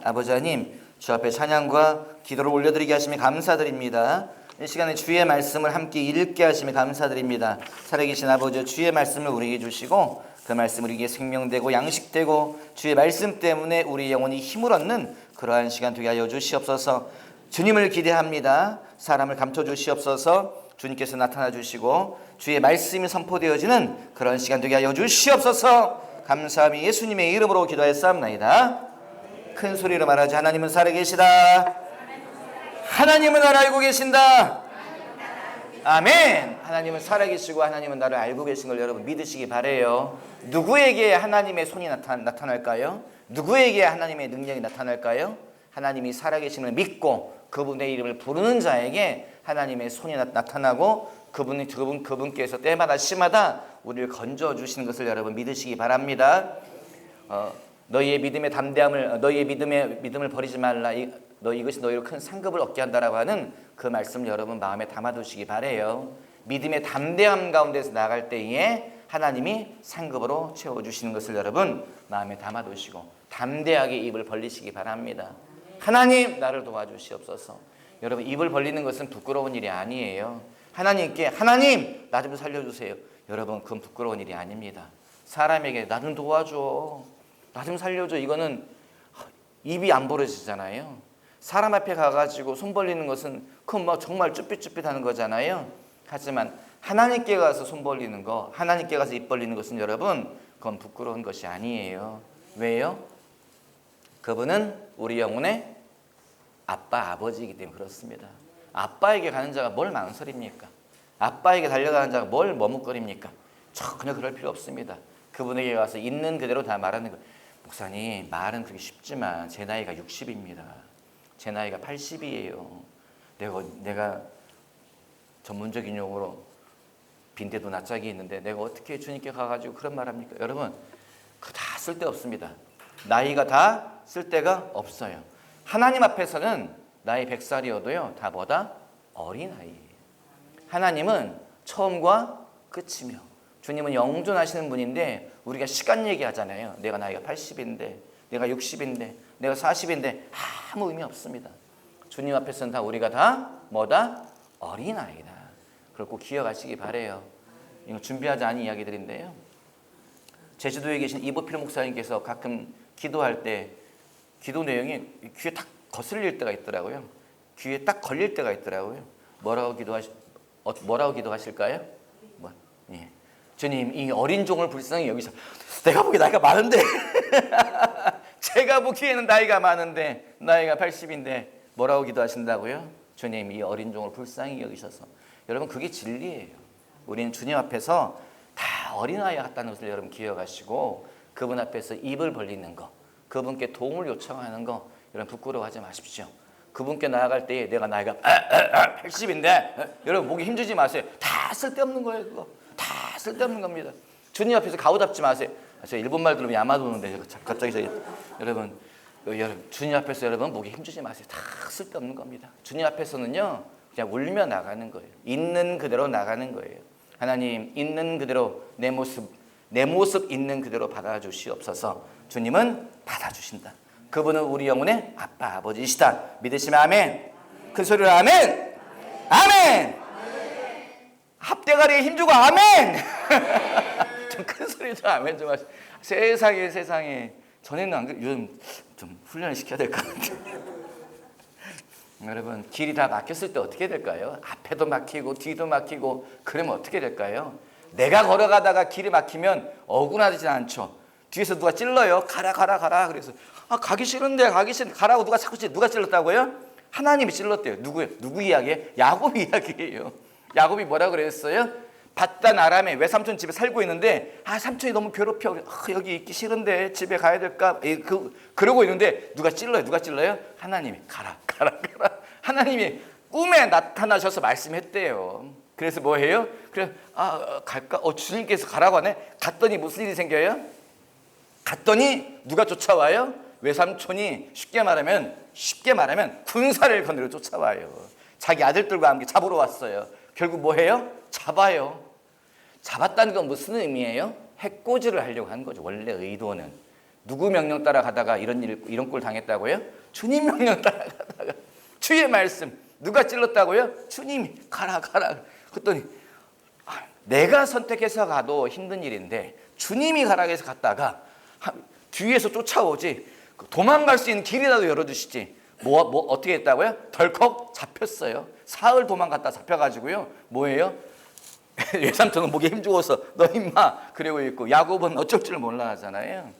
아버지 하나님, 주 앞에 찬양과 기도를 올려드리게 하시며 감사드립니다. 이 시간에 주의 말씀을 함께 읽게 하시며 감사드립니다. 살아계신 아버지, 주의 말씀을 우리에게 주시고 그 말씀 우리에게 생명되고 양식되고 주의 말씀 때문에 우리 영혼이 힘을 얻는 그러한 시간 되게 하여 주시옵소서. 주님을 기대합니다. 사람을 감춰 주시옵소서. 주님께서 나타나 주시고 주의 말씀이 선포되어지는 그런 시간 되게 하여 주시옵소서. 감사함이 예수님의 이름으로 기도하였사옵나이다. 큰 소리로 말하지. 하나님은 살아계시다. 하나님은 나를 알고 계신다. 아멘. 하나님은 살아계시고 하나님은 나를 알고 계신 걸 여러분 믿으시기 바라요. 누구에게 하나님의 손이 나타날까요? 누구에게 하나님의 능력이 나타날까요? 하나님이 살아계심을 믿고 그분의 이름을 부르는 자에게 하나님의 손이 나타나고 그분께서 때마다 시마다 우리를 건져주시는 것을 여러분 믿으시기 바랍니다. 너희의 믿음의 담대함을, 너희의 믿음을 버리지 말라. 이것이 너희로 큰 상급을 얻게 한다라고 하는 그 말씀을 여러분 마음에 담아두시기 바라요. 믿음의 담대함 가운데서 나갈 때에 하나님이 상급으로 채워주시는 것을 여러분 마음에 담아두시고 담대하게 입을 벌리시기 바랍니다. 하나님 나를 도와주시옵소서. 여러분 입을 벌리는 것은 부끄러운 일이 아니에요. 하나님께 하나님 나 좀 살려주세요. 여러분 그건 부끄러운 일이 아닙니다. 사람에게 나 좀 도와줘, 나 좀 살려줘, 이거는 입이 안 벌어지잖아요. 사람 앞에 가가지고 손 벌리는 것은 그건 뭐 정말 쭈삣쭈삣하는 거잖아요. 하지만 하나님께 가서 손 벌리는 거, 하나님께 가서 입 벌리는 것은 여러분 그건 부끄러운 것이 아니에요. 왜요? 그분은 우리 영혼의 아빠 아버지이기 때문에 그렇습니다. 아빠에게 가는 자가 뭘 망설입니까? 아빠에게 달려가는 자가 뭘 머뭇거립니까? 전혀 그럴 필요 없습니다. 그분에게 가서 있는 그대로 다 말하는 거. 목사님 말은 그렇게 쉽지만 제 나이가 60입니다. 제 나이가 80이에요. 내가 전문적인 용어로 빈대도 낯짝이 있는데 내가 어떻게 주님께 가가지고 그런 말 합니까? 여러분 그거 다 쓸데없습니다. 나이가 다 쓸데가 없어요. 하나님 앞에서는 나이 100살이어도요 다 뭐다? 어린아이예요. 하나님은 처음과 끝이며 주님은 영존하시는 분인데 우리가 시간 얘기하잖아요. 내가 나이가 80인데 내가 60인데 내가 40인데 아무 의미 없습니다. 주님 앞에서는 다 우리가 다 뭐다? 어린아이다. 그걸 꼭 기억하시기 바라요. 이거 준비하지 않은 이야기들인데요. 제주도에 계신 이보필 목사님께서 가끔 기도할 때 기도 내용이 귀에 딱 거슬릴 때가 있더라고요. 귀에 딱 걸릴 때가 있더라고요. 뭐라고 기도하실까요? 예. 주님 이 어린 종을 불쌍히 여기서 내가 보기에 나이가 많은데 제가 보기에는 나이가 많은데 나이가 80인데 뭐라고 기도하신다고요? 주님 이 어린 종을 불쌍히 여기셔서. 여러분 그게 진리예요. 우리는 주님 앞에서 다 어린아이 같다는 것을 여러분 기억하시고 그분 앞에서 입을 벌리는 거, 그분께 도움을 요청하는 거 여러분 부끄러워하지 마십시오. 그분께 나아갈 때에 내가 나이가 80인데 여러분 목에 힘주지 마세요. 다 쓸데없는 거예요. 그거 다 쓸데없는 겁니다. 주님 앞에서 가오잡지 마세요. 제가 일본말 들으면 야마도는데 갑자기 여러분 주님 앞에서 여러분 목에 힘주지 마세요. 다 쓸데없는 겁니다. 주님 앞에서는요 그냥 울며 나가는 거예요. 있는 그대로 나가는 거예요. 하나님 있는 그대로 내 모습 있는 그대로 받아주시옵소서. 주님은 받아주신다. 그분은 우리 영혼의 아빠 아버지이시다. 믿으시면 아멘. 큰 소리로 아멘. 아멘. 합대가리에 힘주고 아멘. 좀 큰 소리로 아멘 좀 하시고. 세상에 전에는 안 그래. 요즘 좀 훈련을 시켜야 될 것 같아요. 여러분 길이 다 막혔을 때 어떻게 될까요? 앞에도 막히고 뒤도 막히고 그러면 어떻게 될까요? 내가 걸어가다가 길이 막히면 억울하지 않죠. 뒤에서 누가 찔러요. 가라. 그래서 가기 싫은데 가라고 누가 자꾸 누가 찔렀다고요? 하나님이 찔렀대요. 누구요? 누구 이야기예요? 야곱 이야기예요. 야곱이 뭐라 그랬어요? 밧단 아람에 외삼촌 집에 살고 있는데 삼촌이 너무 괴롭혀. 여기 있기 싫은데 집에 가야 될까? 그러고 있는데 누가 찔러요? 하나님이 가라. 하나님이 꿈에 나타나셔서 말씀했대요. 그래서 뭐 해요? 그래 갈까? 주님께서 가라고 하네. 갔더니 무슨 일이 생겨요? 갔더니 누가 쫓아와요? 외삼촌이 쉽게 말하면 군사를 거느려 쫓아와요. 자기 아들들과 함께 잡으러 왔어요. 결국 뭐 해요? 잡았다는 건 무슨 의미예요? 해코지를 하려고 한 거죠. 원래 의도는 누구 명령 따라가다가 이런 꼴 당했다고요? 주님 명령 따라가다가 주의 말씀 누가 찔렀다고요? 주님이 가라 그랬더니 내가 선택해서 가도 힘든 일인데 주님이 가라 해서 갔다가 뒤에서 쫓아오지 도망갈 수 있는 길이라도 열어주시지 뭐 어떻게 했다고요? 덜컥 잡혔어요. 사흘 도망갔다 잡혀가지고요 뭐예요? 외삼촌은 목에 힘주어서 너 임마 그러고 있고 야곱은 어쩔 줄 몰라 하잖아요.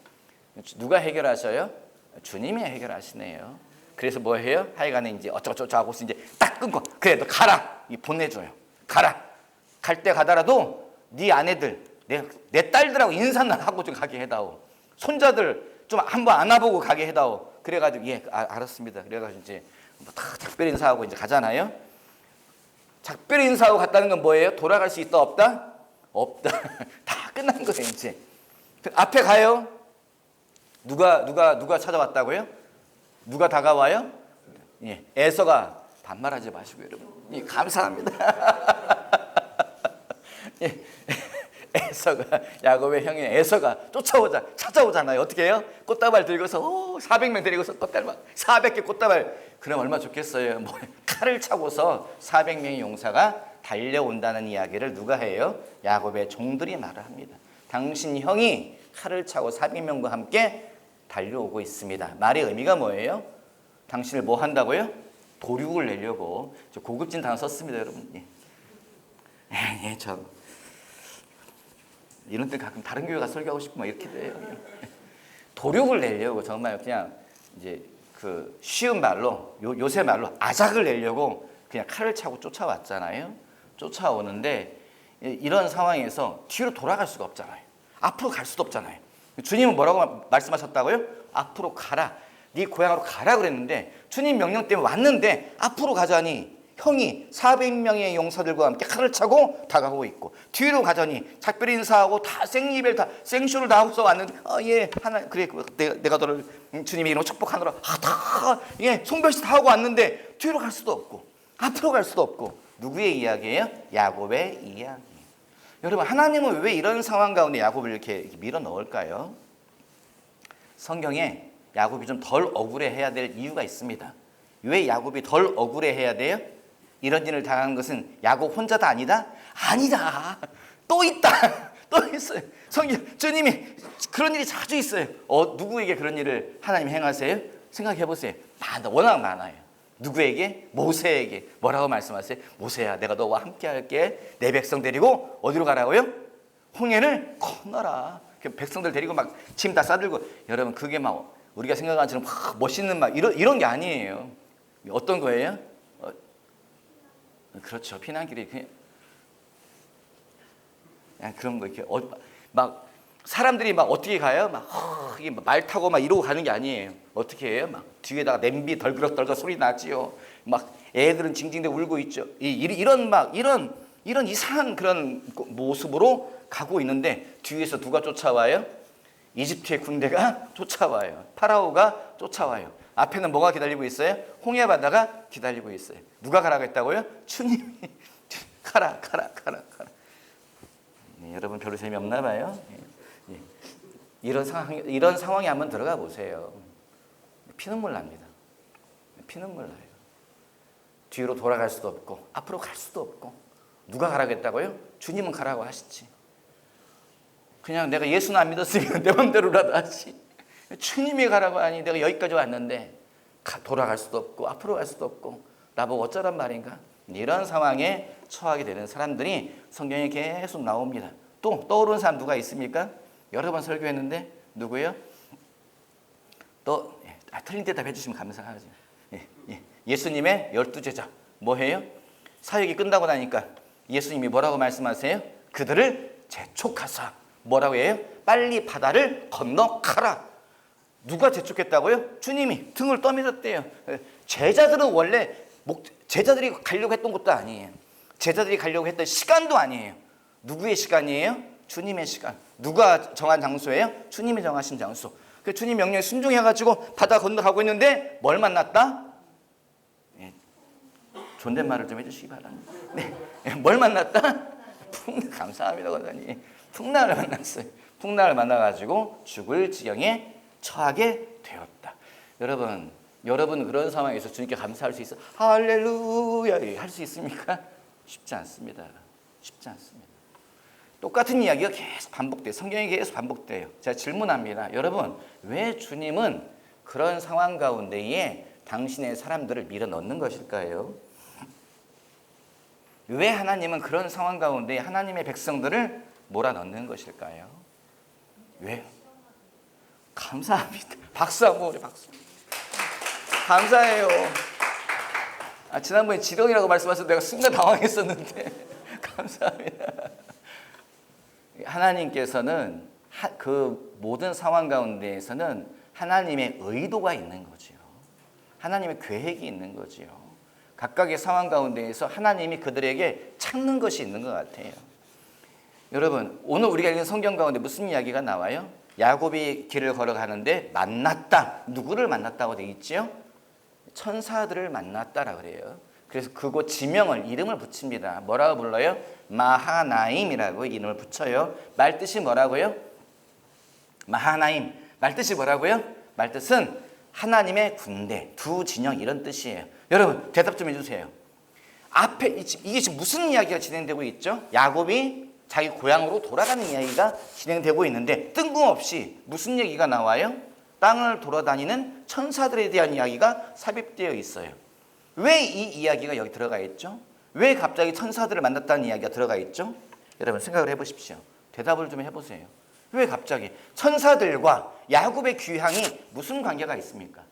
누가 해결하셔요? 주님이 해결하시네요. 그래서 뭐 해요? 하여간에 이제 어쩌고저쩌고 하고서 이제 딱 끊고 그래 너 가라 보내줘요. 가라. 갈 때 가더라도 네 아내들 내 딸들하고 인사나 하고 좀 가게 해다오. 손자들 좀 한번 안아보고 가게 해다오. 그래가지고 예 알았습니다. 그래가지고 이제 다 작별 인사하고 이제 가잖아요. 작별 인사하고 갔다는 건 뭐예요? 돌아갈 수 있다 없다? 없다. 다 끝난 거예요 이제. 앞에 가요. 누가 찾아왔다고요? 누가 다가와요? 예, 에서가 반말하지 마시고 여러분. 예, 감사합니다. 예, 에서가 야곱의 형인 에서가 찾아오잖아요. 어떻게 해요? 꽃다발 들고서 400명 데리고서 꽃다발 400개 꽃다발. 그럼 얼마 좋겠어요. 뭐 칼을 차고서 400명의 용사가 달려온다는 이야기를 누가 해요? 야곱의 종들이 말을 합니다. 당신 형이 칼을 차고 400명과 함께 달려오고 있습니다. 말의 의미가 뭐예요? 당신을 뭐 한다고요? 도륙을 내려고. 저 고급진 단어 썼습니다, 여러분. 예, 저 이런 때 가끔 다른 교회 가서 설교하고 싶고 막 이렇게 돼요. 도륙을 내려고 정말 그냥 이제 그 쉬운 말로 요새 말로 아작을 내려고 그냥 칼을 차고 쫓아왔잖아요. 쫓아오는데 이런 상황에서 뒤로 돌아갈 수가 없잖아요. 앞으로 갈 수도 없잖아요. 주님은 뭐라고 말씀하셨다고요? 앞으로 가라. 네 고향으로 가라 그랬는데 주님 명령 때문에 왔는데 앞으로 가자니 형이 400명의 용사들과 함께 칼을 차고 다가오고 있고 뒤로 가자니 작별 인사하고 다 생리별 다 생쇼를 다 하고서 왔는데 예 하나 그래 내가 너를 주님의 이름으로 축복하노라 다 예 송별식 다 하고 왔는데 뒤로 갈 수도 없고 앞으로 갈 수도 없고 누구의 이야기예요? 야곱의 이야기. 여러분 하나님은 왜 이런 상황 가운데 야곱을 이렇게 밀어 넣을까요? 성경에 야곱이 좀 덜 억울해해야 될 이유가 있습니다. 왜 야곱이 덜 억울해해야 돼요? 이런 일을 당한 것은 야곱 혼자다 아니다? 아니다. 또 있다. 또 있어요. 성경 주님이 그런 일이 자주 있어요. 누구에게 그런 일을 하나님 행하세요? 생각해 보세요. 워낙 많아요. 누구에게? 모세에게. 뭐라고 말씀하세요? 모세야 내가 너와 함께 할게. 내 백성 데리고 어디로 가라고요? 홍해를 건너라. 백성들 데리고 막 짐 다 싸들고. 여러분 그게 막 우리가 생각하는 것처럼 막 멋있는 막 이런 게 아니에요. 어떤 거예요? 그렇죠. 피난길이 그냥 그런 거 이렇게 막 사람들이 막 어떻게 가요? 막 말 타고 막 이러고 가는 게 아니에요. 어떻게 해요? 막 뒤에다가 냄비 덜그럭 소리 나지요. 막 애들은 징징대 울고 있죠. 이런 이상한 그런 모습으로 가고 있는데 뒤에서 누가 쫓아와요? 이집트의 군대가 쫓아와요. 파라오가 쫓아와요. 앞에는 뭐가 기다리고 있어요? 홍해 바다가 기다리고 있어요. 누가 가라고 했다고요? 주님이 가라. 네, 여러분 별로 재미없나 봐요. 네. 이런 상황에 한번 들어가 보세요. 피눈물 납니다. 피눈물 나요. 뒤로 돌아갈 수도 없고 앞으로 갈 수도 없고 누가 가라고 했다고요? 주님은 가라고 하시지. 그냥 내가 예수는 안 믿었으면 내 맘대로라도 하지. 주님이 가라고 하니 내가 여기까지 왔는데 돌아갈 수도 없고 앞으로 갈 수도 없고 나보고 어쩌란 말인가. 이런 상황에 처하게 되는 사람들이 성경에 계속 나옵니다. 또 떠오르는 사람 누가 있습니까? 여러 번 설교했는데 누구예요? 또 틀린 대답 해주시면 감사하지. 예수님의 12제자 뭐해요? 사역이 끝나고 나니까 예수님이 뭐라고 말씀하세요? 그들을 재촉하사 뭐라고 해요? 빨리 바다를 건너가라. 누가 재촉했다고요? 주님이 등을 떠밀었대요. 제자들은 원래 제자들이 가려고 했던 것도 아니에요. 제자들이 가려고 했던 시간도 아니에요. 누구의 시간이에요? 주님의 시간. 누가 정한 장소예요? 주님이 정하신 장소. 그 주님 명령에 순종해가지고 바다 건너가고 있는데 뭘 만났다? 존댓말을 좀 해주시기 바랍니다. 네. 뭘 만났다? 감사합니다, 권사님. 풍랑을 만났어요. 풍랑을 만나가지고 죽을 지경에 처하게 되었다. 여러분 그런 상황에서 주님께 감사할 수 있어? 할렐루야 할 수 있습니까? 쉽지 않습니다. 쉽지 않습니다. 똑같은 이야기가 계속 반복돼요. 성경에 계속 반복돼요. 제가 질문합니다. 여러분, 왜 주님은 그런 상황 가운데에 당신의 사람들을 밀어 넣는 것일까요? 왜 하나님은 그런 상황 가운데 하나님의 백성들을 몰아넣는 것일까요? 왜? 감사합니다. 박수 한번 우리 박수. 감사해요. 지난번에 지렁이라고 말씀하셔서 내가 순간 당황했었는데 감사합니다. 하나님께서는 그 모든 상황 가운데에서는 하나님의 의도가 있는 거죠. 하나님의 계획이 있는 거죠. 각각의 상황 가운데에서 하나님이 그들에게 찾는 것이 있는 것 같아요. 여러분, 오늘 우리가 읽는 성경 가운데 무슨 이야기가 나와요? 야곱이 길을 걸어가는데 만났다. 누구를 만났다고 되어 있지요? 천사들을 만났다라 그래요. 그래서 그곳 지명을 이름을 붙입니다. 뭐라고 불러요? 마하나임이라고 이름을 붙여요. 말뜻이 뭐라고요? 마하나임. 말뜻이 뭐라고요? 말뜻은 하나님의 군대, 두 진영 이런 뜻이에요. 여러분 대답 좀 해주세요. 앞에 이게 지금 무슨 이야기가 진행되고 있죠? 야곱이 자기 고향으로 돌아가는 이야기가 진행되고 있는데 뜬금없이 무슨 얘기가 나와요? 땅을 돌아다니는 천사들에 대한 이야기가 삽입되어 있어요. 왜 이 이야기가 여기 들어가 있죠? 왜 갑자기 천사들을 만났다는 이야기가 들어가 있죠? 여러분 생각을 해보십시오. 대답을 좀 해보세요. 왜 갑자기 천사들과 야곱의 귀향이 무슨 관계가 있습니까?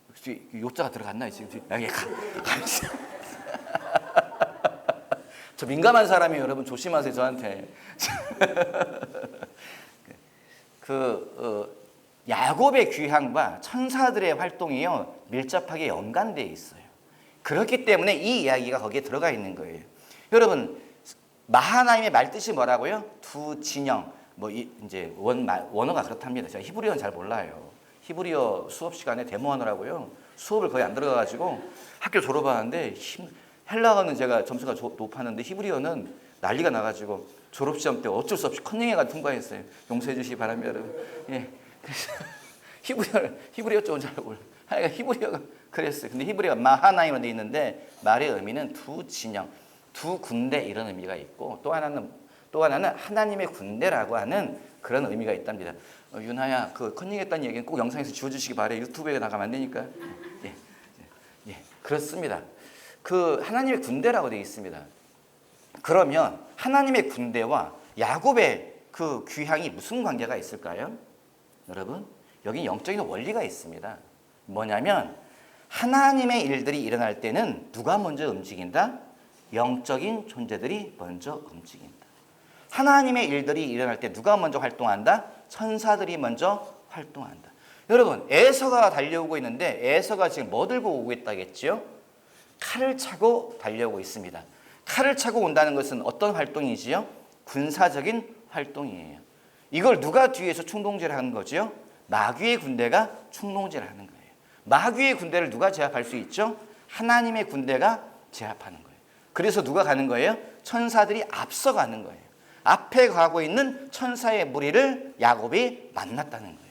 혹시 요자가 들어갔나요 지금? 저 민감한 사람이에요. 여러분 조심하세요 저한테. 야곱의 귀향과 천사들의 활동이요 밀접하게 연관되어 있어요. 그렇기 때문에 이 이야기가 거기에 들어가 있는 거예요. 여러분 마하나임의 말뜻이 뭐라고요? 두 진영. 이제 원어가 그렇답니다. 제가 히브리어는 잘 몰라요. 히브리어 수업 시간에 데모하느라고요. 수업을 거의 안 들어가가지고 학교 졸업하는데 헬라어는 제가 점수가 높았는데 히브리어는 난리가 나가지고 졸업시험 때 어쩔 수 없이 컨닝회가 통과했어요. 용서해 주시기 바랍니다, 여러분. 예. 그래서 히브리어 쪽은 잘 몰라요. 히브리어가 그랬어요. 근데 히브리어가 마하나임으로 되어 있는데 말의 의미는 두 진영, 두 군대 이런 의미가 있고 또 하나는 하나님의 군대라고 하는 그런 의미가 있답니다. 윤하야, 그 컨닝했다는 얘기는 꼭 영상에서 지워주시기 바래요. 유튜브에 나가면 안 되니까. 예, 그렇습니다. 그 하나님의 군대라고 되어 있습니다. 그러면 하나님의 군대와 야곱의 그 귀향이 무슨 관계가 있을까요? 여러분, 여기 영적인 원리가 있습니다. 뭐냐면 하나님의 일들이 일어날 때는 누가 먼저 움직인다? 영적인 존재들이 먼저 움직인다. 하나님의 일들이 일어날 때 누가 먼저 활동한다? 천사들이 먼저 활동한다. 여러분, 에서가 달려오고 있는데 에서가 지금 뭐 들고 오고 있다겠지요? 칼을 차고 달려오고 있습니다. 칼을 차고 온다는 것은 어떤 활동이지요? 군사적인 활동이에요. 이걸 누가 뒤에서 충동질을 하는 거지요? 마귀의 군대가 충동질을 하는 거예요. 마귀의 군대를 누가 제압할 수 있죠? 하나님의 군대가 제압하는 거예요. 그래서 누가 가는 거예요? 천사들이 앞서가는 거예요. 앞에 가고 있는 천사의 무리를 야곱이 만났다는 거예요.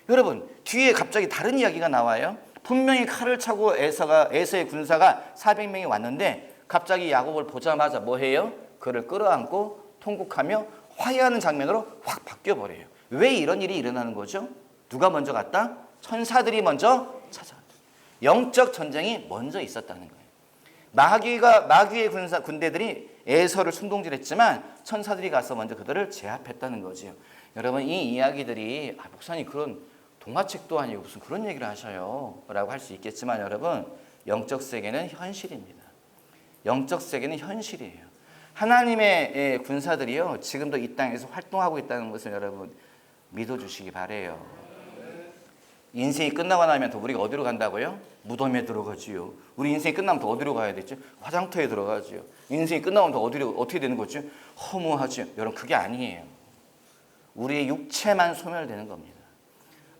여러분, 뒤에 갑자기 다른 이야기가 나와요. 분명히 칼을 차고 에서의 군사가 400명이 왔는데 갑자기 야곱을 보자마자 뭐 해요? 그를 끌어안고 통곡하며 화해하는 장면으로 확 바뀌어버려요. 왜 이런 일이 일어나는 거죠? 누가 먼저 갔다? 천사들이 먼저 찾아왔다. 영적 전쟁이 먼저 있었다는 거예요. 마귀의 군대들이 에서를 순동질했지만 천사들이 가서 먼저 그들을 제압했다는 거죠. 여러분, 이 이야기들이 목사님 그런 동화책도 아니고 무슨 그런 얘기를 하셔요 라고 할 수 있겠지만 여러분, 영적 세계는 현실입니다. 영적 세계는 현실이에요. 하나님의 군사들이요 지금도 이 땅에서 활동하고 있다는 것을 여러분 믿어주시기 바래요. 인생이 끝나고 나면 더 우리가 어디로 간다고요? 무덤에 들어가지요. 우리 인생이 끝나면 더 어디로 가야 되죠? 화장터에 들어가지요. 인생이 끝나면 더 어떻게 되는 거죠? 허무하죠. 여러분, 그게 아니에요. 우리의 육체만 소멸되는 겁니다.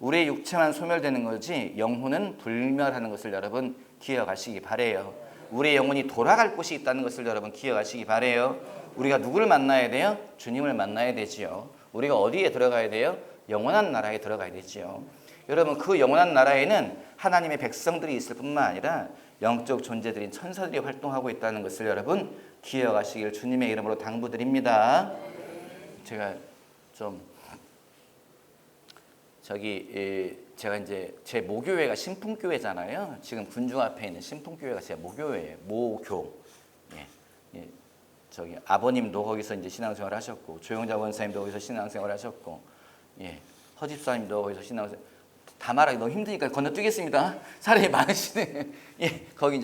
우리의 육체만 소멸되는 거지 영혼은 불멸하는 것을 여러분 기억하시기 바래요. 우리의 영혼이 돌아갈 곳이 있다는 것을 여러분 기억하시기 바래요. 우리가 누구를 만나야 돼요? 주님을 만나야 되지요. 우리가 어디에 들어가야 돼요? 영원한 나라에 들어가야 되지요. 여러분 그 영원한 나라에는 하나님의 백성들이 있을 뿐만 아니라 영적 존재들인 천사들이 활동하고 있다는 것을 여러분 기억하시길 주님의 이름으로 당부드립니다. 제가 좀 제가 이제 제 모교회가 신풍교회잖아요. 지금 군중 앞에 있는 신풍교회가 제 모교회예요. 모교. 아버님도 거기서 이제 신앙생활 하셨고, 조영자 원사님도 거기서 신앙생활 하셨고, 허집사님도 거기서 신앙생활. 다 말하기 너무 힘드니까 건너뛰겠습니다. 사람이 많으시네. 거기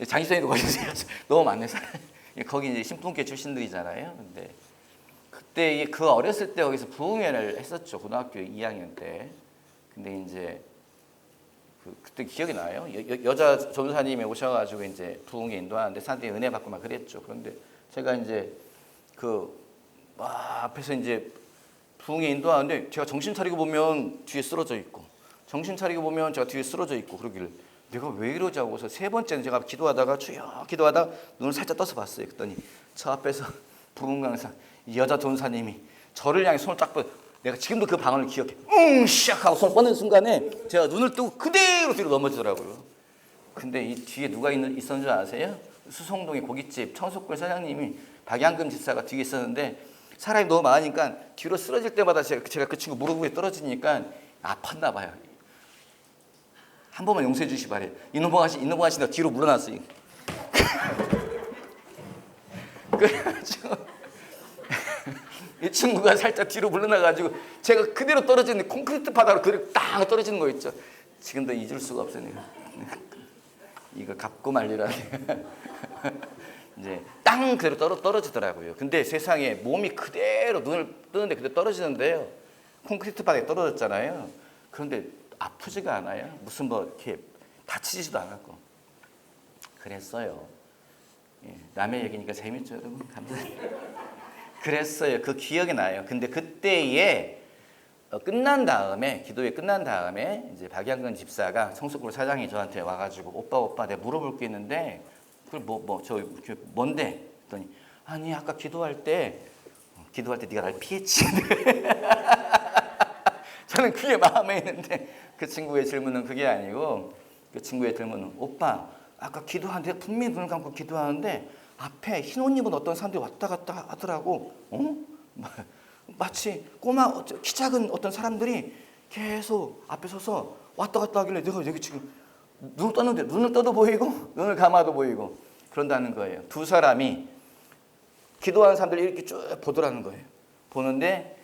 장시선이도 거기 너무 많네 사람. 거기 이제 신풍교회 출신들이잖아요. 근데 그때 그 어렸을 때 거기서 부흥회를 했었죠. 고등학교 2학년 때. 근데 이제 그때 기억이 나요. 여자 전도사님이 오셔가지고 이제 부흥회 인도하는데 사람들이 은혜 받고 막 그랬죠. 그런데 제가 이제 앞에서 이제 부흥회 인도하는데 제가 정신 차리고 보면 뒤에 쓰러져 있고, 정신 차리고 보면 제가 뒤에 쓰러져 있고 그러길래 내가 왜 이러지 하고서 세 번째는 제가 기도하다가 주여 기도하다 눈을 살짝 떠서 봤어요. 그랬더니 저 앞에서 부흥 강사 여자 전사님이 저를 향해 손을 딱 뻗어. 내가 지금도 그 방언을 기억해. 시작하고 손 뻗는 순간에 제가 눈을 뜨고 그대로 뒤로 넘어지더라고요. 근데 이 뒤에 누가 있었는 줄 아세요? 수성동의 고깃집 청소골 사장님이 박양금 집사가 뒤에 있었는데 사람이 너무 많으니까 뒤로 쓰러질 때마다 제가 그 친구 무릎 위에 떨어지니까 아팠나 봐요. 한 번만 용서해 주시 바래요. 이놈 아저씨 나 뒤로 물러났어요. 그래가지고 이 친구가 살짝 뒤로 물러나가지고 제가 그대로 떨어지는데 콘크리트 바닥으로 그대로 딱 떨어지는 거 있죠. 지금도 잊을 수가 없어요. 이거 갚고 말리라. 이제 땅 그대로 떨어지더라고요. 근데 세상에 몸이 그대로 눈을 뜨는데 그대로 떨어지는데요. 콘크리트 바닥에 떨어졌잖아요. 그런데 아프지가 않아요. 무슨 이렇게 다치지도 않았고 그랬어요. 남의 얘기니까 재밌죠, 여러분. 감사합니다. 그랬어요. 그 기억이 나요. 근데 그때에 끝난 다음에 기도회 끝난 다음에 이제 박양근 집사가 청소골 사장이 저한테 와가지고 오빠 내가 물어볼 게 있는데 저 뭔데? 그랬더니 아니 아까 기도할 때 네가 날 피했지. 저는 그게 마음에 있는데 그 친구의 질문은 그게 아니고 그 친구의 질문은 오빠 아까 기도하는데 분명히 눈을 감고 기도하는데 앞에 흰 옷 입은 어떤 사람들이 왔다 갔다 하더라고. 마치 꼬마 키 작은 어떤 사람들이 계속 앞에 서서 왔다 갔다 하길래 내가 여기 지금 눈을 떴는데 눈을 떠도 보이고 눈을 감아도 보이고 그런다는 거예요. 두 사람이 기도하는 사람들이 이렇게 쭉 보더라는 거예요. 보는데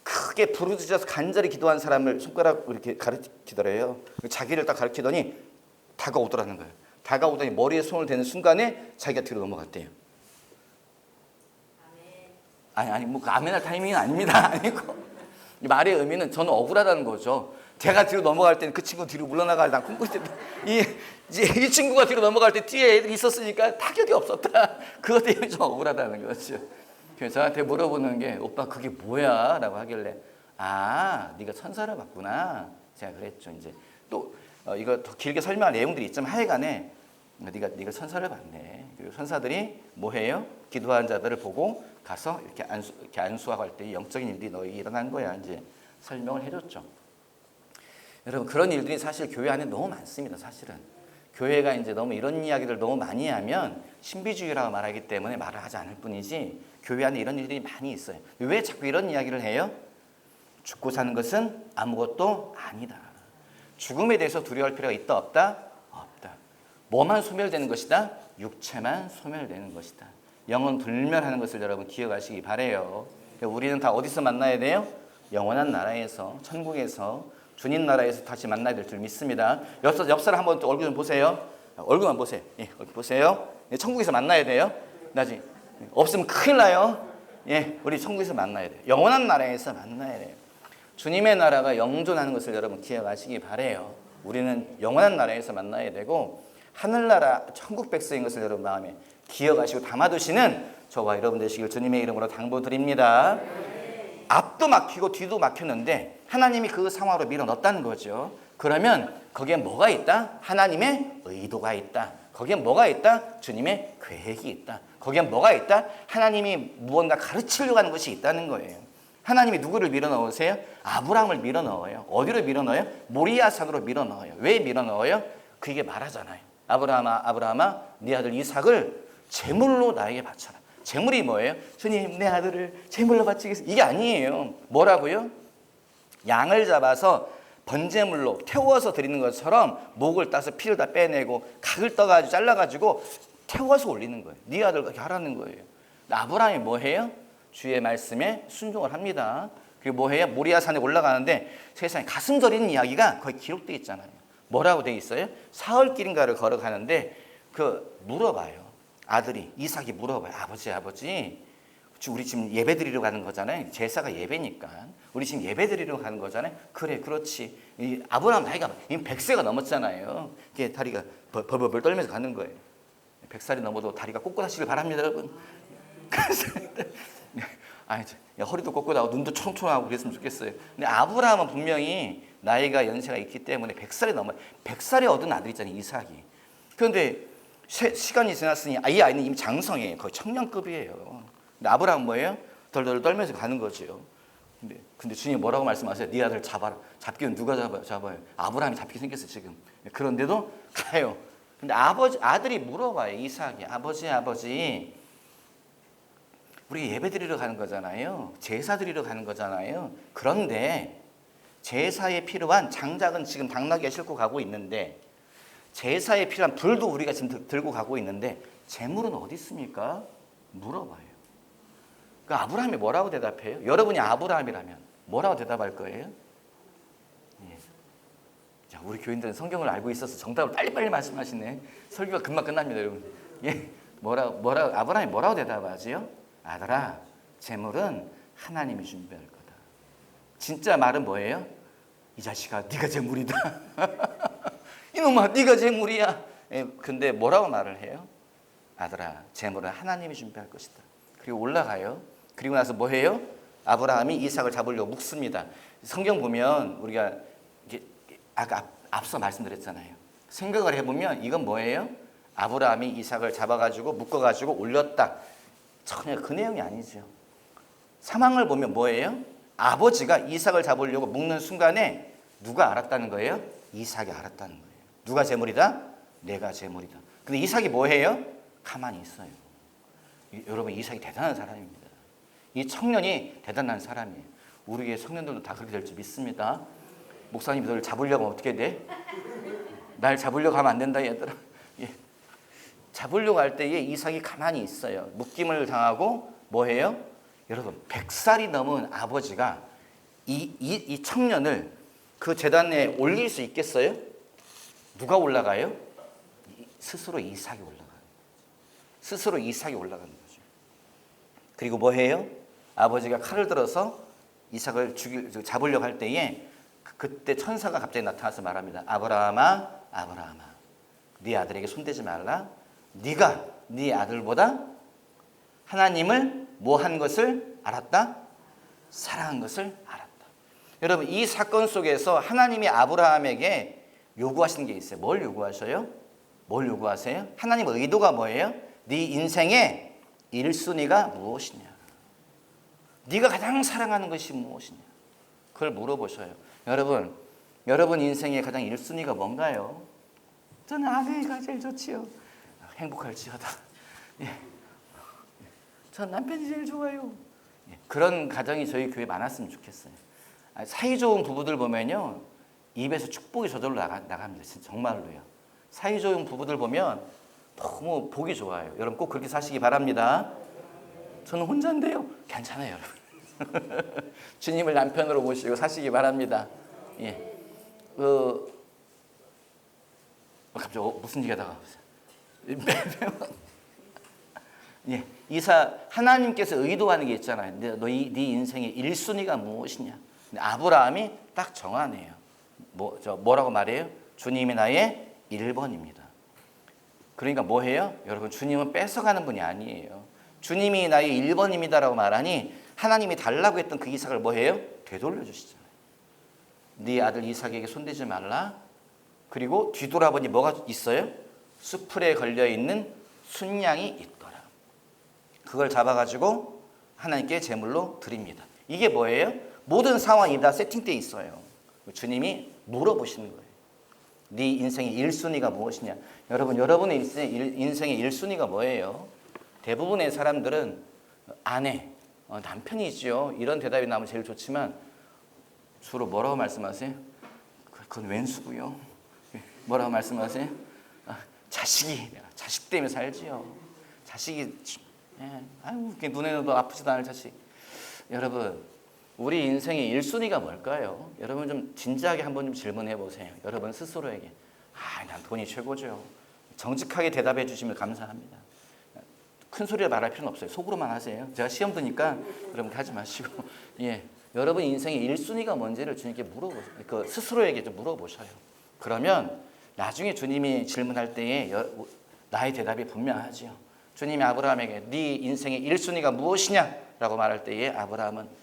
크게 부르짖어서 간절히 기도하는 사람을 손가락으로 이렇게 가리키더래요. 자기를 딱 가리키더니 다가오더라는 거예요. 다가오더니 머리에 손을 대는 순간에 자기가 뒤로 넘어갔대요. 아니 뭐 아멘할 타이밍은 아닙니다. 아니고 말의 의미는 저는 억울하다는 거죠. 제가 뒤로 넘어갈 때는 그 친구 뒤로 물러나가야 난 꿈꾸실 때 이 친구가 뒤로 넘어갈 때 뒤에 애들이 있었으니까 타격이 없었다. 그것 때문에 좀 억울하다는 거죠. 그래서 저한테 물어보는 게 오빠 그게 뭐야? 라고 하길래 네가 천사를 봤구나. 제가 그랬죠. 이제 또 이거 더 길게 설명할 내용들이 있지만 하여간에 네가 천사를 봤네. 그리고 천사들이 뭐 해요? 기도하는 자들을 보고 가서 이렇게 안수하고 할 때 영적인 일들이 너에게 일어난 거야. 이제 설명을 해줬죠. 여러분 그런 일들이 사실 교회 안에 너무 많습니다. 사실은 교회가 이제 너무 이런 이야기를 너무 많이 하면 신비주의라고 말하기 때문에 말을 하지 않을 뿐이지 교회 안에 이런 일들이 많이 있어요. 왜 자꾸 이런 이야기를 해요? 죽고 사는 것은 아무것도 아니다. 죽음에 대해서 두려워할 필요가 있다 없다? 없다. 뭐만 소멸되는 것이다? 육체만 소멸되는 것이다. 영은 불멸하는 것을 여러분 기억하시기 바라요. 우리는 다 어디서 만나야 돼요? 영원한 나라에서, 천국에서, 주님 나라에서 다시 만나야 될 줄 믿습니다. 옆 사람 한번 또 얼굴 좀 보세요. 얼굴만 보세요. 얼굴 보세요. 천국에서 만나야 돼요. 나중에 없으면 큰일 나요. 우리 천국에서 만나야 돼요. 영원한 나라에서 만나야 돼요. 주님의 나라가 영존하는 것을 여러분 기억하시기 바라요. 우리는 영원한 나라에서 만나야 되고 하늘나라 천국 백성인 것을 여러분 마음에 기억하시고 담아두시는 저와 여러분 되시길 주님의 이름으로 당부드립니다. 앞도 막히고 뒤도 막혔는데 하나님이 그 상황으로 밀어넣었다는 거죠. 그러면 거기에 뭐가 있다? 하나님의 의도가 있다. 거기엔 뭐가 있다? 주님의 계획이 있다. 거기엔 뭐가 있다? 하나님이 무언가 가르치려고 하는 것이 있다는 거예요. 하나님이 누구를 밀어넣으세요? 아브라함을 밀어넣어요. 어디로 밀어넣어요? 모리아산으로 밀어넣어요. 왜 밀어넣어요? 그게 말하잖아요. 아브라함아 네 아들 이삭을 제물로 나에게 바쳐라. 제물이 뭐예요? 주님 내 아들을 제물로 바치겠습니다. 이게 아니에요. 뭐라고요? 양을 잡아서 번제물로 태워서 드리는 것처럼 목을 따서 피를 다 빼내고 각을 떠가지고 잘라가지고 태워서 올리는 거예요. 네 아들 그렇게 하라는 거예요. 아브라함이 뭐 해요? 주의 말씀에 순종을 합니다. 그리고 뭐 해요? 모리아산에 올라가는데 세상에 가슴 저리는 이야기가 거의 기록되어 있잖아요. 뭐라고 되어 있어요? 사흘길인가를 걸어가는데 물어봐요. 아들이 이삭이 물어봐요. 아버지 우리 지금 예배 드리러 가는 거잖아요. 제사가 예배니까 우리 지금 예배 드리러 가는 거잖아요. 그래 그렇지. 이 아브라함 나이가 이미 100세가 넘었잖아요. 이게 다리가 벌벌 떨면서 가는 거예요. 100살이 넘어도 다리가 꼿꼿하시길 바랍니다 여러분. 허리도 꼿꼿하고 눈도 총총하고 그랬으면 좋겠어요. 근데 아브라함은 분명히 나이가 연세가 있기 때문에 100살이 넘어요. 100살에 얻은 아들 있잖아요. 이삭이. 그런데 시간이 지났으니 이 아이는 이미 장성이에요. 거의 청년급이에요. 근데 아브라함은 뭐예요? 덜덜 떨면서 가는 거죠. 근데 주님이 뭐라고 말씀하세요? 네 아들 잡아라. 잡기는 누가 잡아요? 아브라함이 잡게 생겼어요 지금. 그런데도 가요. 근데 아들이 물어봐요. 이삭이 아버지 우리 예배 드리러 가는 거잖아요. 제사 드리러 가는 거잖아요. 그런데 제사에 필요한 장작은 지금 당나귀가 싣고 가고 있는데 제사에 필요한 불도 우리가 지금 들고 가고 있는데 제물은 어디 있습니까? 물어봐요. 그 아브라함이 뭐라고 대답해요? 여러분이 아브라함이라면 뭐라고 대답할 거예요? 예. 자, 우리 교인들은 성경을 알고 있어서 정답을 빨리빨리 말씀하시네. 설교가 금방 끝납니다, 여러분. 예. 아브라함이 뭐라고 대답하지요? 아들아, 제물은 하나님이 준비할 거다. 진짜 말은 뭐예요? 이 자식아, 네가 제물이다. 이놈아, 네가 제물이야. 예, 근데 뭐라고 말을 해요? 아들아, 제물은 하나님이 준비할 것이다. 그리고 올라가요. 그리고 나서 뭐 해요? 아브라함이 이삭을 잡으려고 묵습니다. 성경 보면 우리가 이게 아까 앞서 말씀드렸잖아요. 생각을 해보면 이건 뭐예요? 아브라함이 이삭을 잡아가지고 묶어가지고 올렸다. 전혀 그 내용이 아니죠. 상황을 보면 뭐예요? 아버지가 이삭을 잡으려고 묶는 순간에 누가 알았다는 거예요? 이삭이 알았다는 거예요. 누가 제물이다? 내가 제물이다. 근데 이삭이 뭐 해요? 가만히 있어요. 여러분 이삭이 대단한 사람입니다. 이 청년이 대단한 사람이에요. 우리 교회 청년들도 다 그렇게 될 줄 믿습니다. 목사님 너를 잡으려고 하면 어떻게 돼? 날 잡으려고 하면 안 된다 얘들아. 예. 잡으려고 할 때에 이삭이 가만히 있어요. 묶임을 당하고 뭐 해요? 여러분 100살이 넘은 아버지가 이 청년을 그 제단에 올릴 수 있겠어요? 누가 올라가요? 스스로 이삭이 올라가요. 스스로 이삭이 올라가는 거죠. 그리고 뭐 해요? 아버지가 칼을 들어서 이삭을 잡으려고 할 때에 그때 천사가 갑자기 나타나서 말합니다. 아브라함아 네 아들에게 손대지 말라. 네가 네 아들보다 하나님을 뭐 한 것을 알았다? 사랑한 것을 알았다. 여러분 이 사건 속에서 하나님이 아브라함에게 요구하시는 게 있어요. 뭘 요구하셔요? 뭘 요구하세요? 하나님의 의도가 뭐예요? 네 인생의 1순위가 무엇이냐? 네가 가장 사랑하는 것이 무엇이냐? 그걸 물어보셔요. 여러분 인생의 가장 1순위가 뭔가요? 저는 아내가 제일 좋지요. 행복할지어다. 예. 전 남편이 제일 좋아요. 예. 그런 가정이 저희 교회에 많았으면 좋겠어요. 사이좋은 부부들 보면요. 입에서 축복이 저절로 나갑니다. 진짜 정말로요. 사이좋은 부부들 보면 너무 보기 좋아요. 여러분 꼭 그렇게 사시기 바랍니다. 저는 혼자인데요. 괜찮아요, 여러분. 주님을 남편으로 모시고 사시기 바랍니다. 예. 갑자기 무슨 얘기하다가 예. 하나님께서 의도하는 게 있잖아요. 네 인생의 1순위가 무엇이냐? 아브라함이 딱 정하네요. 뭐라고 말해요? 주님이 나의 1번입니다. 그러니까 뭐 해요? 여러분 주님은 뺏어가는 분이 아니에요. 주님이 나의 1번입니다라고 말하니 하나님이 달라고 했던 그 이삭을 뭐 해요? 되돌려 주시잖아요. 네 아들 이삭에게 손대지 말라. 그리고 뒤돌아보니 뭐가 있어요? 수풀에 걸려있는 순양이 있더라. 그걸 잡아가지고 하나님께 제물로 드립니다. 이게 뭐예요? 모든 상황이 다 세팅되어 있어요. 주님이 물어보시는 거예요. 네 인생의 1순위가 무엇이냐? 여러분, 여러분의 인생의 1순위가 뭐예요? 대부분의 사람들은 아내, 남편이죠. 이런 대답이 나오면 제일 좋지만 주로 뭐라고 말씀하세요? 그건 왼수고요. 뭐라고 말씀하세요? 자식이, 내가 자식 때문에 살지요. 자식이, 아유, 눈에도 아프지도 않을 자식. 여러분, 우리 인생의 1순위가 뭘까요? 여러분 좀 진지하게 한번 좀 질문해 보세요. 여러분 스스로에게. 난 돈이 최고죠. 정직하게 대답해 주시면 감사합니다. 큰 소리로 말할 필요는 없어요. 속으로만 하세요. 제가 시험 드니까 여러분 하지 마시고. 예, 여러분 인생의 1순위가 뭔지를 주님께 물어보세요. 스스로에게 좀 물어보셔요. 그러면 나중에 주님이 질문할 때에 나의 대답이 분명하지요. 주님이 아브라함에게 네 인생의 1순위가 무엇이냐라고 말할 때에 아브라함은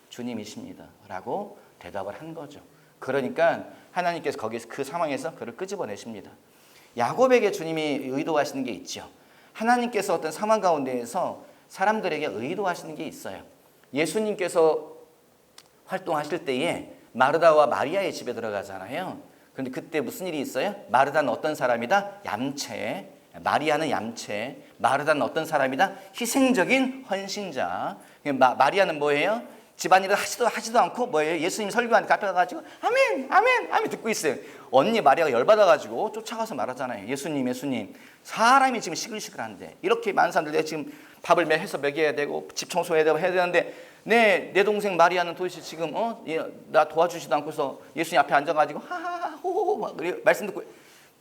주님이십니다 라고 대답을 한 거죠. 그러니까 하나님께서 거기서 그 상황에서 그를 끄집어내십니다. 야곱에게 주님이 의도하시는 게 있죠. 하나님께서 어떤 상황 가운데에서 사람들에게 의도하시는 게 있어요. 예수님께서 활동하실 때에 마르다와 마리아의 집에 들어가잖아요. 그런데 그때 무슨 일이 있어요? 마르다는 어떤 사람이다? 얌체. 마리아는 얌체. 마르다는 어떤 사람이다? 희생적인 헌신자. 마리아는 뭐예요? 집안일을 하지도 않고 뭐예요? 예수님 설교하니까 앞에 가가지고 아멘 아멘 아멘 듣고 있어요. 언니 마리아가 열받아가지고 쫓아가서 말하잖아요. 예수님 사람이 지금 시끌시끌한데 이렇게 많은 사람들 내가 지금 밥을 해서 먹여야 되고 집 청소해야 되고 해야 되는데 내 동생 마리아는 도대체 지금 나 도와주지도 않고서 예수님 앞에 앉아가지고 하하하 호호호 말씀 듣고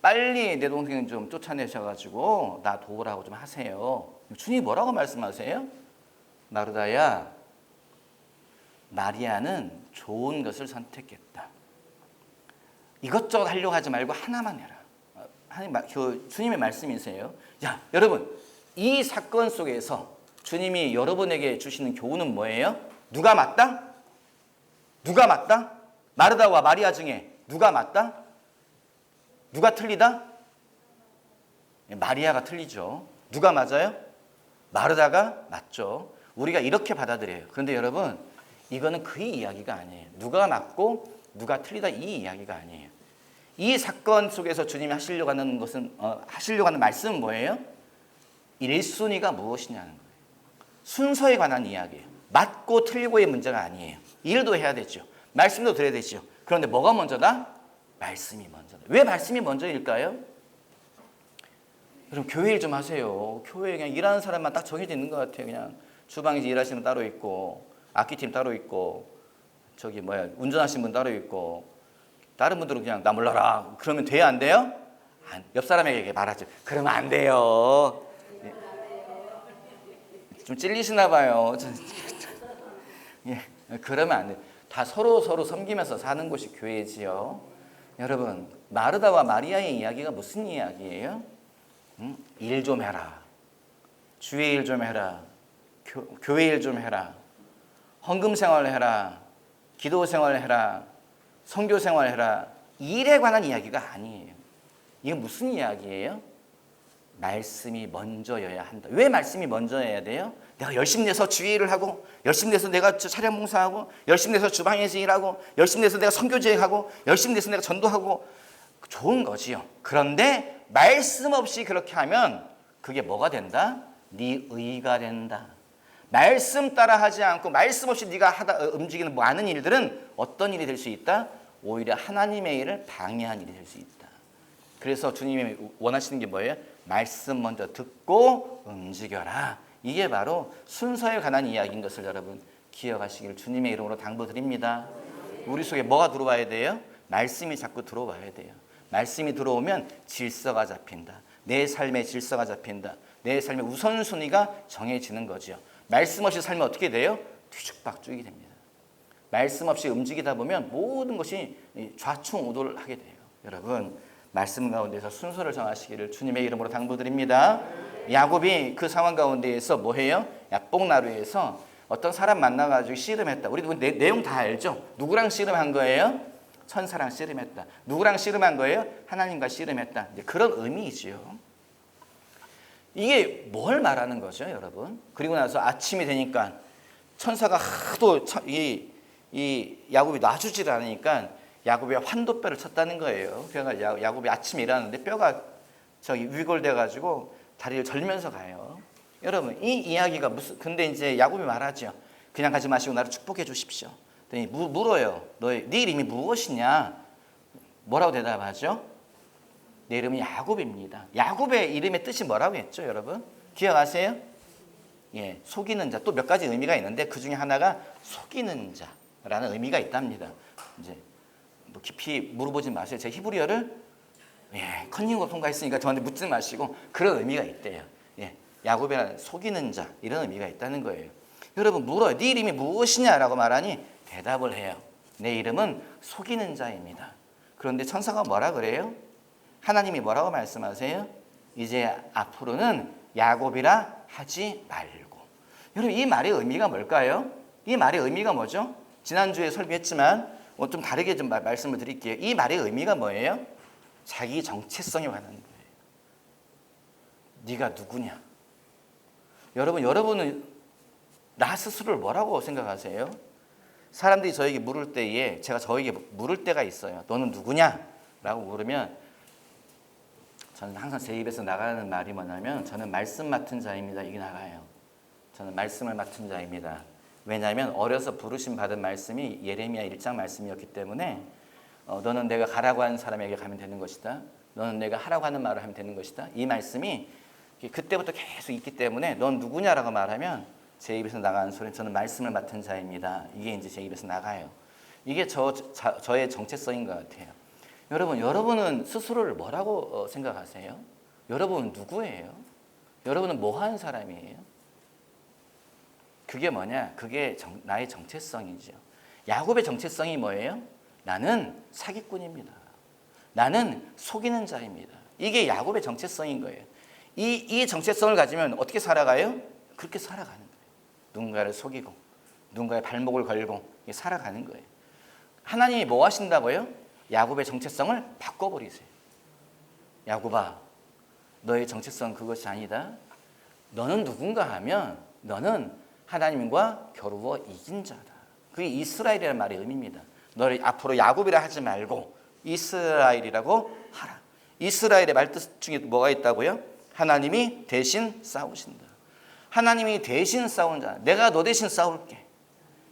빨리 내 동생 좀 쫓아내셔가지고 나 도우라고 좀 하세요. 주님이 뭐라고 말씀하세요? 마르다야, 마리아는 좋은 것을 선택했다. 이것저것 하려고 하지 말고 하나만 해라. 주님의 말씀이세요. 자, 여러분, 이 사건 속에서 주님이 여러분에게 주시는 교훈은 뭐예요? 누가 맞다? 누가 맞다? 마르다와 마리아 중에 누가 맞다? 누가 틀리다? 마리아가 틀리죠. 누가 맞아요? 마르다가 맞죠. 우리가 이렇게 받아들여요. 그런데 여러분, 이거는 그 이야기가 아니에요. 누가 맞고 누가 틀리다 이 이야기가 아니에요. 이 사건 속에서 주님이 하시려고 하는 말씀은 뭐예요? 1순위가 무엇이냐는 거예요. 순서에 관한 이야기예요. 맞고 틀리고의 문제가 아니에요. 일도 해야 되죠. 말씀도 드려야 되죠. 그런데 뭐가 먼저다? 말씀이 먼저다. 왜 말씀이 먼저일까요? 여러분 교회 일 좀 하세요. 교회에 그냥 일하는 사람만 딱 정해져 있는 것 같아요. 그냥 주방에서 일하시는 분 따로 있고 악기팀 따로 있고 운전하시는 분 따로 있고 다른 분들은 그냥 나 몰라라 그러면 돼요 안 돼요? 옆 사람에게 말하죠. 그러면 안 돼요. 좀 찔리시나 봐요. 예, 그러면 안 돼요. 다 서로 섬기면서 사는 곳이 교회지요. 여러분 마르다와 마리아의 이야기가 무슨 이야기예요? 일 좀 해라. 주의 일 좀 해라. 교회 일 좀 해라. 헌금 생활을 해라. 기도 생활을 해라. 선교 생활을 해라. 일에 관한 이야기가 아니에요. 이건 무슨 이야기예요? 말씀이 먼저여야 한다. 왜 말씀이 먼저여야 돼요? 내가 열심히 내서 주의 일을 하고 열심히 내서 내가 차량 봉사하고 열심히 내서 주방에서 일하고 열심히 내서 내가 선교제하고 열심히 내서 내가 전도하고 좋은 거지요. 그런데 말씀 없이 그렇게 하면 그게 뭐가 된다? 네 의가 된다. 말씀 따라 하지 않고 말씀 없이 네가 움직이는 많은 일들은 어떤 일이 될 수 있다? 오히려 하나님의 일을 방해한 일이 될 수 있다. 그래서 주님이 원하시는 게 뭐예요? 말씀 먼저 듣고 움직여라. 이게 바로 순서에 관한 이야기인 것을 여러분 기억하시길 주님의 이름으로 당부드립니다. 우리 속에 뭐가 들어와야 돼요? 말씀이 자꾸 들어와야 돼요. 말씀이 들어오면 질서가 잡힌다. 내 삶의 질서가 잡힌다. 내 삶의 우선순위가 정해지는 거죠. 말씀 없이 살면 어떻게 돼요? 뒤죽박죽이 됩니다. 말씀 없이 움직이다 보면 모든 것이 좌충우돌 하게 돼요. 여러분 말씀 가운데서 순서를 정하시기를 주님의 이름으로 당부드립니다. 야곱이 그 상황 가운데에서 뭐해요? 야뽕나루에서 어떤 사람 만나가지고 씨름했다. 우리도 내용 다 알죠? 누구랑 씨름한 거예요? 천사랑 씨름했다. 누구랑 씨름한 거예요? 하나님과 씨름했다. 이제 그런 의미이지요. 이게 뭘 말하는 거죠, 여러분? 그리고 나서 아침이 되니까 천사가 하도 이 야곱이 놔주질 않으니까 야곱이 환도뼈를 쳤다는 거예요. 그러니까 야곱이 아침에 일어났는데 뼈가 저기 위골돼 가지고 다리를 절면서 가요. 여러분, 이 이야기가 근데 이제 야곱이 말하죠. 그냥 가지 마시고 나를 축복해 주십시오. 그랬더니 물어요. 네 이름이 무엇이냐? 뭐라고 대답하죠? 내 이름은 야곱입니다. 야곱의 이름의 뜻이 뭐라고 했죠, 여러분? 기억하세요? 예, 속이는 자. 또 몇 가지 의미가 있는데 그 중에 하나가 속이는 자라는 의미가 있답니다. 이제 뭐 깊이 물어보지 마세요. 제 히브리어를 컨닝으로 통과했으니까 저한테 묻지 마시고 그런 의미가 있대요. 예, 야곱이라는 속이는 자 이런 의미가 있다는 거예요. 여러분 물어요. 네 이름이 무엇이냐라고 말하니 대답을 해요. 내 이름은 속이는 자입니다. 그런데 천사가 뭐라 그래요? 하나님이 뭐라고 말씀하세요? 이제 앞으로는 야곱이라 하지 말고. 여러분 이 말의 의미가 뭘까요? 이 말의 의미가 뭐죠? 지난주에 설교했지만 좀 다르게 좀 말씀을 드릴게요. 이 말의 의미가 뭐예요? 자기 정체성에 관한 거예요. 네가 누구냐? 여러분은 나 스스로를 뭐라고 생각하세요? 사람들이 저에게 물을 때에 제가 저에게 물을 때가 있어요. 너는 누구냐? 라고 물으면 저는 항상 제 입에서 나가는 말이 뭐냐면 저는 말씀 맡은 자입니다. 이게 나가요. 저는 말씀을 맡은 자입니다. 왜냐하면 어려서 부르심 받은 말씀이 예레미야 1장 말씀이었기 때문에 너는 내가 가라고 하는 사람에게 가면 되는 것이다. 너는 내가 하라고 하는 말을 하면 되는 것이다. 이 말씀이 그때부터 계속 있기 때문에 넌 누구냐라고 말하면 제 입에서 나가는 소리는 저는 말씀을 맡은 자입니다. 이게 이제 제 입에서 나가요. 이게 저의 정체성인 것 같아요. 여러분은 스스로를 뭐라고 생각하세요? 여러분은 누구예요? 여러분은 뭐 하는 사람이에요? 그게 뭐냐? 그게 나의 정체성이죠. 야곱의 정체성이 뭐예요? 나는 사기꾼입니다. 나는 속이는 자입니다. 이게 야곱의 정체성인 거예요. 이 정체성을 가지면 어떻게 살아가요? 그렇게 살아가는 거예요. 누군가를 속이고 누군가의 발목을 걸고 살아가는 거예요. 하나님이 뭐 하신다고요? 야곱의 정체성을 바꿔버리세요. 야곱아, 너의 정체성은 그것이 아니다. 너는 누군가 하면 너는 하나님과 겨루어 이긴 자다. 그게 이스라엘이라는 말의 의미입니다. 너를 앞으로 야곱이라 하지 말고 이스라엘이라고 하라. 이스라엘의 말뜻 중에 뭐가 있다고요? 하나님이 대신 싸우신다. 하나님이 대신 싸운 자. 내가 너 대신 싸울게.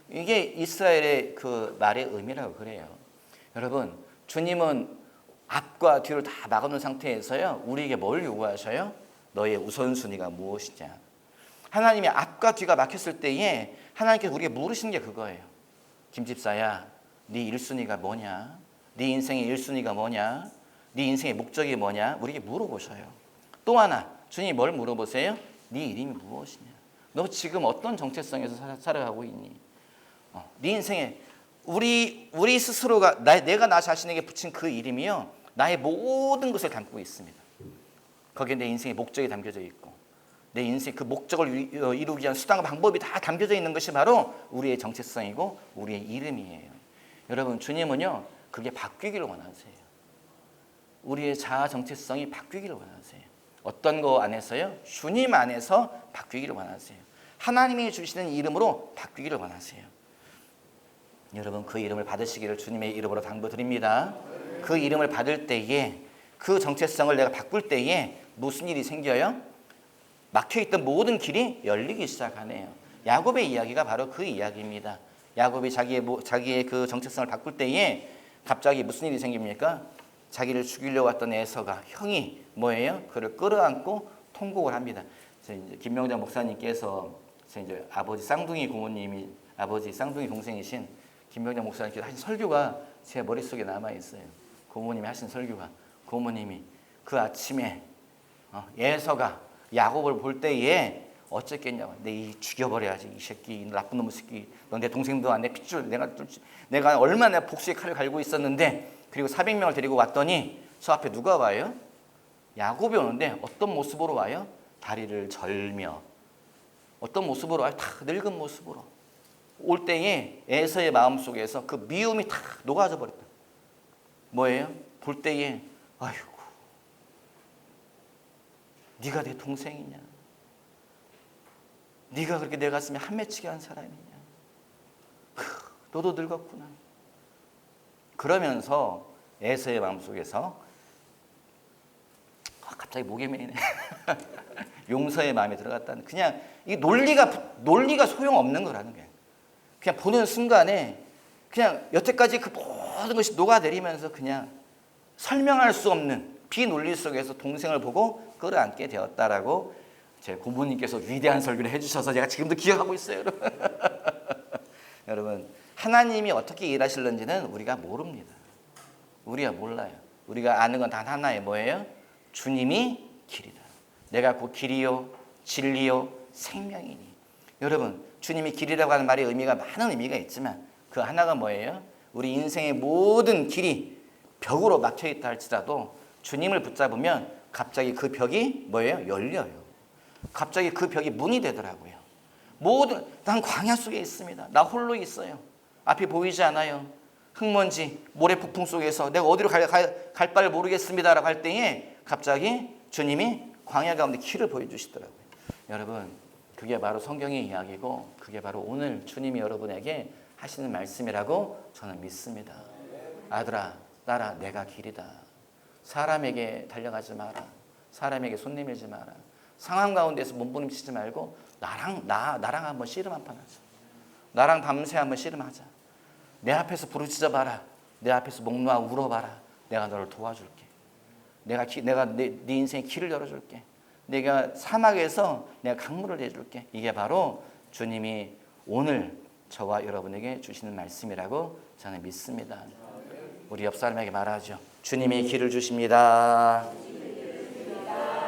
이게 이스라엘의 그 말의 의미라고 그래요. 여러분, 주님은 앞과 뒤를 다 막아놓은 상태에서요. 우리에게 뭘 요구하셔요? 너의 우선순위가 무엇이냐. 하나님이 앞과 뒤가 막혔을 때에 하나님께서 우리에게 물으시는 게 그거예요. 김집사야, 네 1순위가 뭐냐? 네 인생의 1순위가 뭐냐? 네 인생의 목적이 뭐냐? 우리에게 물어보셔요. 또 하나, 주님이 뭘 물어보세요? 네 이름이 무엇이냐? 너 지금 어떤 정체성에서 살아가고 있니? 네 인생에 우리 스스로가 내가 나 자신에게 붙인 그 이름이요. 나의 모든 것을 담고 있습니다. 거기에 내 인생의 목적이 담겨져 있고 내 인생 그 목적을 이루기 위한 수단과 방법이 다 담겨져 있는 것이 바로 우리의 정체성이고 우리의 이름이에요. 여러분 주님은요. 그게 바뀌기를 원하세요. 우리의 자아 정체성이 바뀌기를 원하세요. 어떤 거 안에서요? 주님 안에서 바뀌기를 원하세요. 하나님이 주시는 이름으로 바뀌기를 원하세요. 여러분 그 이름을 받으시기를 주님의 이름으로 당부드립니다. 그 이름을 받을 때에 그 정체성을 내가 바꿀 때에 무슨 일이 생겨요? 막혀있던 모든 길이 열리기 시작하네요. 야곱의 이야기가 바로 그 이야기입니다. 야곱이 자기의 그 정체성을 바꿀 때에 갑자기 무슨 일이 생깁니까? 자기를 죽이려고 왔던 에서가 형이 뭐예요? 그를 끌어안고 통곡을 합니다. 김명장 목사님께서 이제 아버지 쌍둥이 고모님이 아버지 쌍둥이 동생이신 김명장 목사님께서 하신 설교가 제 머릿속에 남아있어요. 고모님이 하신 설교가 고모님이 그 아침에 에서가 야곱을 볼 때에 어쨌겠냐고 내 죽여버려야지 이 새끼 이 나쁜 놈의 새끼 너 내 동생도 안 내 핏줄 내가 얼마나 복수의 칼을 갈고 있었는데 그리고 400명을 데리고 왔더니 저 앞에 누가 와요? 야곱이 오는데 어떤 모습으로 와요? 다리를 절며 어떤 모습으로 와요? 다 늙은 모습으로 올 때에 에서의 마음속에서 그 미움이 다 녹아져 버렸다. 뭐예요? 볼 때에 아이고 네가 내 동생이냐? 네가 그렇게 내 가슴에 한 맺히게 한 사람이냐? 너도 늙었구나. 그러면서 에서의 마음속에서 갑자기 목이 메이네. 용서의 마음이 들어갔다는, 그냥 이 논리가 소용없는 거라는 거예요. 그냥 보는 순간에 그냥 여태까지 그 모든 것이 녹아내리면서 그냥 설명할 수 없는 비논리 속에서 동생을 보고 끌어안게 되었다라고 제 고모님께서 위대한 설교를 해주셔서 제가 지금도 기억하고 있어요. 여러분. 여러분, 하나님이 어떻게 일하실는지는 우리가 모릅니다. 우리가 몰라요. 우리가 아는 건 단 하나예요. 뭐예요? 주님이 길이다. 내가 곧 길이요 진리요 생명이니. 여러분, 주님이 길이라고 하는 말의 의미가 많은 의미가 있지만 그 하나가 뭐예요? 우리 인생의 모든 길이 벽으로 막혀있다 할지라도 주님을 붙잡으면 갑자기 그 벽이 뭐예요? 열려요. 갑자기 그 벽이 문이 되더라고요. 난 광야 속에 있습니다. 나 홀로 있어요. 앞이 보이지 않아요. 흙먼지, 모래 폭풍 속에서 내가 어디로 갈 바를 모르겠습니다라고 할 때에 갑자기 주님이 광야 가운데 길을 보여주시더라고요. 여러분, 그게 바로 성경의 이야기고 그게 바로 오늘 주님이 여러분에게 하시는 말씀이라고 저는 믿습니다. 아들아, 딸아, 내가 길이다. 사람에게 달려가지 마라. 사람에게 손 내밀지 마라. 상황 가운데서 몸부림치지 말고 나랑 한번 씨름 한판 하자. 나랑 밤새 한번 씨름하자. 내 앞에서 부르짖어 봐라. 내 앞에서 목 놓아 울어봐라. 내가 너를 도와줄게. 내가 네 인생의 길을 열어줄게. 내가 사막에서 내가 강물을 내줄게. 이게 바로 주님이 오늘 저와 여러분에게 주시는 말씀이라고 저는 믿습니다. 우리 옆 사람에게 말하죠. 주님이 길을 주십니다.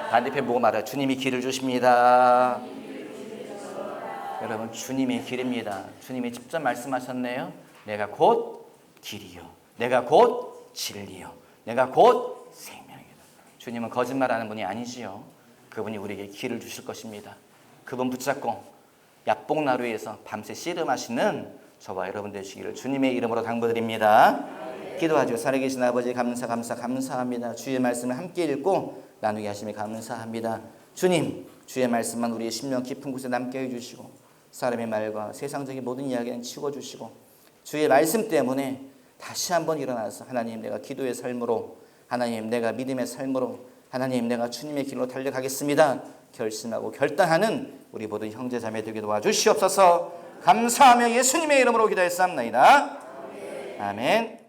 반대편 보고 말해요. 주님이 길을 주십니다. 여러분, 주님의 길입니다. 주님이 직접 말씀하셨네요. 내가 곧 길이요. 내가 곧 진리요. 내가 곧 생명이다. 주님은 거짓말하는 분이 아니지요. 그분이 우리에게 길을 주실 것입니다. 그분 붙잡고 약복나루에서 밤새 씨름하시는 저와 여러분 되시기를 주님의 이름으로 당부드립니다. 기도하죠. 살아계신 아버지 감사합니다. 주의 말씀을 함께 읽고 나누게 하심에 감사합니다. 주님, 주의 말씀만 우리의 심령 깊은 곳에 남게 해주시고 사람의 말과 세상적인 모든 이야기는 치워주시고 주의 말씀 때문에 다시 한번 일어나서 하나님, 내가 기도의 삶으로, 하나님, 내가 믿음의 삶으로, 하나님, 내가 주님의 길로 달려가겠습니다 결심하고 결단하는 우리 모든 형제 자매 되게 도와주시옵소서. 감사하며 예수님의 이름으로 기도했사옵나이다. 아멘.